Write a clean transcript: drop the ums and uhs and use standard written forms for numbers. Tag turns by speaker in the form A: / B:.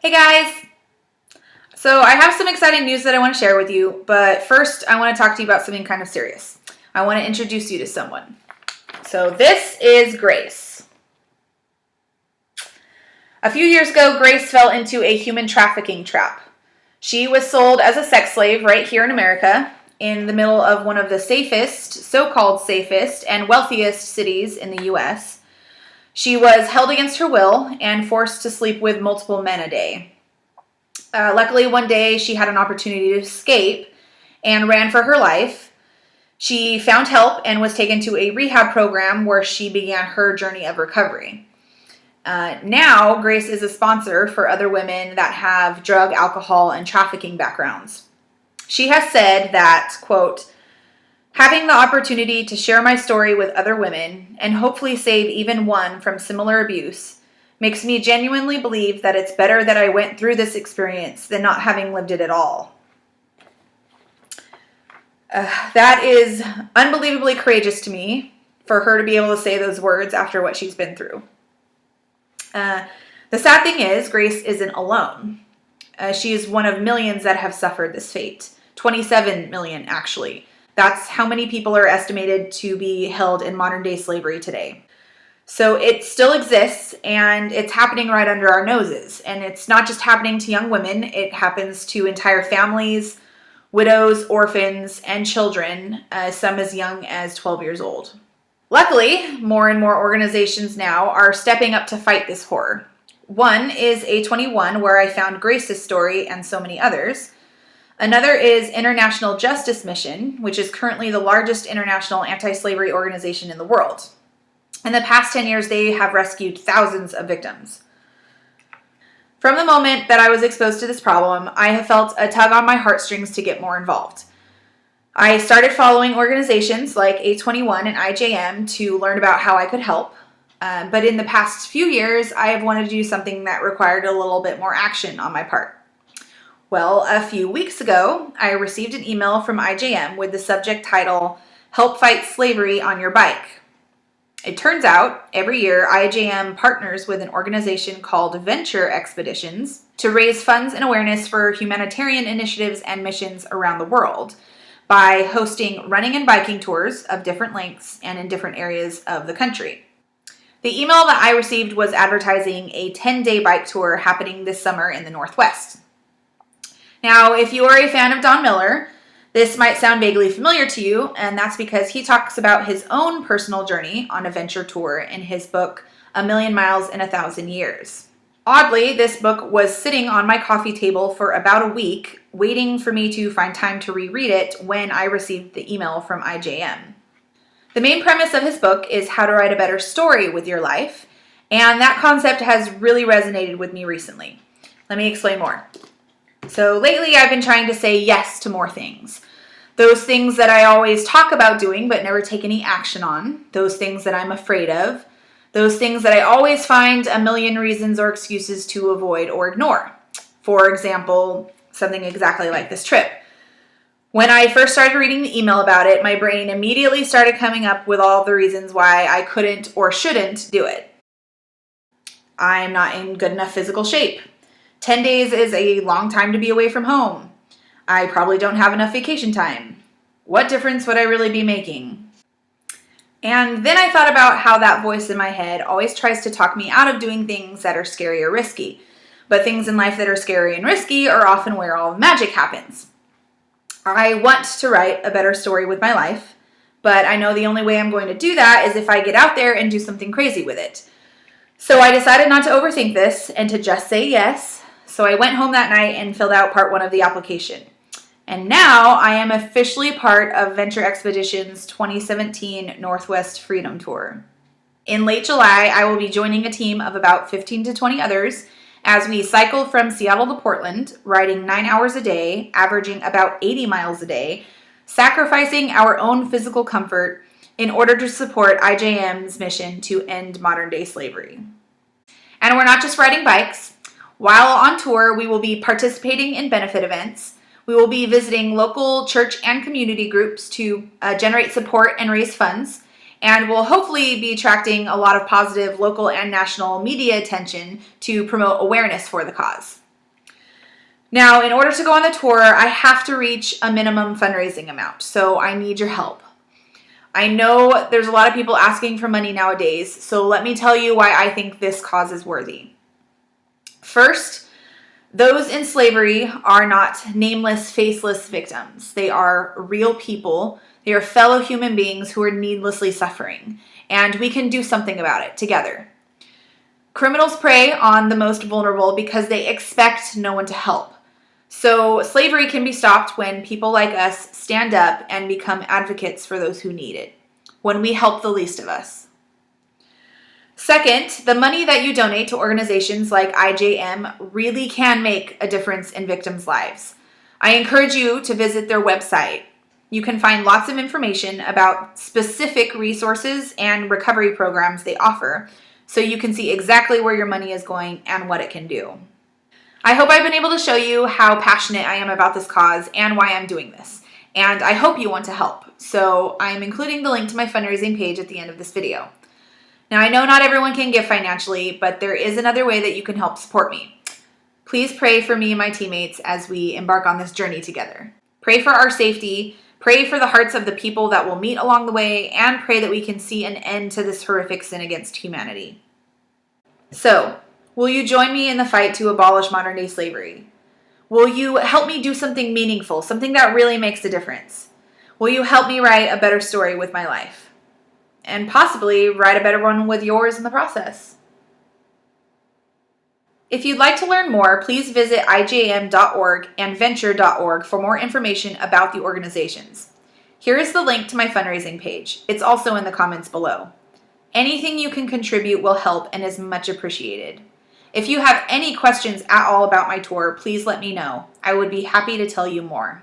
A: Hey guys! So I have some exciting news that I want to share with you, but first I want to talk to you about something kind of serious. I want to introduce you to someone. So this is Grace. A few years ago, Grace fell into a human trafficking trap. She was sold as a sex slave right here in America, in the middle of one of the safest, so-called safest, and wealthiest cities in the US. She was held against her will and forced to sleep with multiple men a day. Luckily, one day she had an opportunity to escape and ran for her life. She found help and was taken to a rehab program where she began her journey of recovery. Now, Grace is a sponsor for other women that have drug, alcohol, and trafficking backgrounds. She has said that, quote, having the opportunity to share my story with other women and hopefully save even one from similar abuse makes me genuinely believe that it's better that I went through this experience than not having lived it at all. That is unbelievably courageous to me for her to be able to say those words after what she's been through. The sad thing is, Grace isn't alone. She is one of millions that have suffered this fate. 27 million, actually. That's how many people are estimated to be held in modern-day slavery today. So it still exists, and it's happening right under our noses. And it's not just happening to young women. It happens to entire families, widows, orphans, and children, some as young as 12 years old. Luckily, more and more organizations now are stepping up to fight this horror. One is A21, where I found Grace's story and so many others. Another is International Justice Mission, which is currently the largest international anti-slavery organization in the world. In the past 10 years, they have rescued thousands of victims. From the moment that I was exposed to this problem, I have felt a tug on my heartstrings to get more involved. I started following organizations like A21 and IJM to learn about how I could help. But in the past few years, I have wanted to do something that required a little bit more action on my part. Well, a few weeks ago, I received an email from IJM with the subject title, Help Fight Slavery on Your Bike. It turns out, every year, IJM partners with an organization called Venture Expeditions to raise funds and awareness for humanitarian initiatives and missions around the world by hosting running and biking tours of different lengths and in different areas of the country. The email that I received was advertising a 10-day bike tour happening this summer in the Northwest. Now, if you are a fan of Don Miller, this might sound vaguely familiar to you, and that's because he talks about his own personal journey on a venture tour in his book, A Million Miles in 1,000 Years. Oddly, this book was sitting on my coffee table for about a week, waiting for me to find time to reread it when I received the email from IJM. The main premise of his book is how to write a better story with your life, and that concept has really resonated with me recently. Let me explain more. So lately I've been trying to say yes to more things. Those things that I always talk about doing but never take any action on. Those things that I'm afraid of. Those things that I always find a million reasons or excuses to avoid or ignore. For example, something exactly like this trip. When I first started reading the email about it, my brain immediately started coming up with all the reasons why I couldn't or shouldn't do it. I'm not in good enough physical shape. 10 days is a long time to be away from home. I probably don't have enough vacation time. What difference would I really be making? And then I thought about how that voice in my head always tries to talk me out of doing things that are scary or risky. But things in life that are scary and risky are often where all the magic happens. I want to write a better story with my life, but I know the only way I'm going to do that is if I get out there and do something crazy with it. So I decided not to overthink this and to just say yes. So I went home that night and filled out part 1 of the application. And now I am officially part of Venture Expeditions' 2017 Northwest Freedom Tour. In late July, I will be joining a team of about 15 to 20 others as we cycle from Seattle to Portland, riding 9 hours a day, averaging about 80 miles a day, sacrificing our own physical comfort in order to support IJM's mission to end modern-day slavery. And we're not just riding bikes. While on tour, we will be participating in benefit events. We will be visiting local church and community groups to generate support and raise funds. And we'll hopefully be attracting a lot of positive local and national media attention to promote awareness for the cause. Now, in order to go on the tour, I have to reach a minimum fundraising amount, so I need your help. I know there's a lot of people asking for money nowadays, so let me tell you why I think this cause is worthy. First, those in slavery are not nameless, faceless victims. They are real people. They are fellow human beings who are needlessly suffering, and we can do something about it together. Criminals prey on the most vulnerable because they expect no one to help. So slavery can be stopped when people like us stand up and become advocates for those who need it, when we help the least of us. Second, the money that you donate to organizations like IJM really can make a difference in victims' lives. I encourage you to visit their website. You can find lots of information about specific resources and recovery programs they offer, so you can see exactly where your money is going and what it can do. I hope I've been able to show you how passionate I am about this cause and why I'm doing this. And I hope you want to help. So I'm including the link to my fundraising page at the end of this video. Now, I know not everyone can give financially, but there is another way that you can help support me. Please pray for me and my teammates as we embark on this journey together. Pray for our safety, pray for the hearts of the people that we'll meet along the way, and pray that we can see an end to this horrific sin against humanity. So, will you join me in the fight to abolish modern-day slavery? Will you help me do something meaningful, something that really makes a difference? Will you help me write a better story with my life? And possibly write a better one with yours in the process. If you'd like to learn more, please visit ijam.org and venture.org for more information about the organizations. Here is the link to my fundraising page. It's also in the comments below. Anything you can contribute will help and is much appreciated. If you have any questions at all about my tour, please let me know. I would be happy to tell you more.